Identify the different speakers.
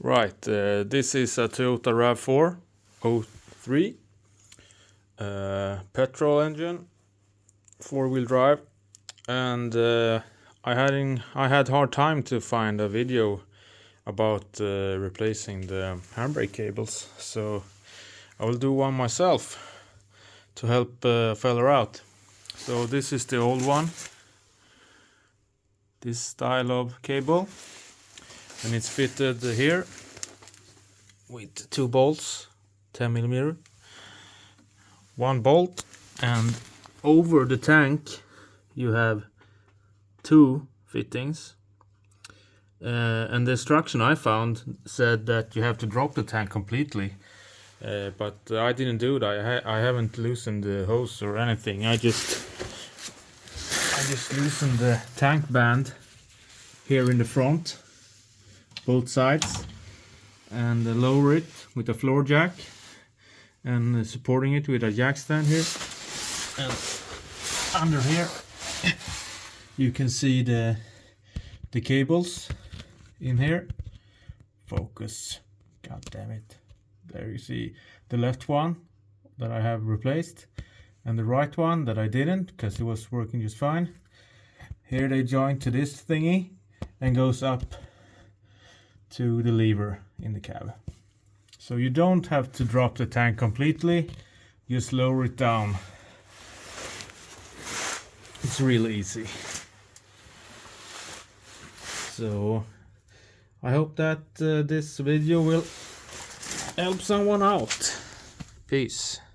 Speaker 1: Right, this is a Toyota Rav4 03 petrol engine, 4-wheel drive, and I had hard time to find a video about replacing the handbrake cables, so I will do one myself to help fella out. So this is the old one, this style of cable, and it's fitted here with 2 bolts, 10mm, 1 bolt, and over the tank you have 2 fittings. And the instruction I found said that you have to drop the tank completely, but I didn't do that. I haven't loosened the hose or anything. I just loosened the tank band here in the front, both sides, and lower it with a floor jack, and supporting it with a jack stand here. And under here you can see the cables in here. Focus, god damn it. There you see the left one that I have replaced, and the right one that I didn't, because it was working just fine. Here they join to this thingy and goes up to the lever in the cab. So you don't have to drop the tank completely, just lower it down. It's really easy. So I hope that this video will help someone out. Peace.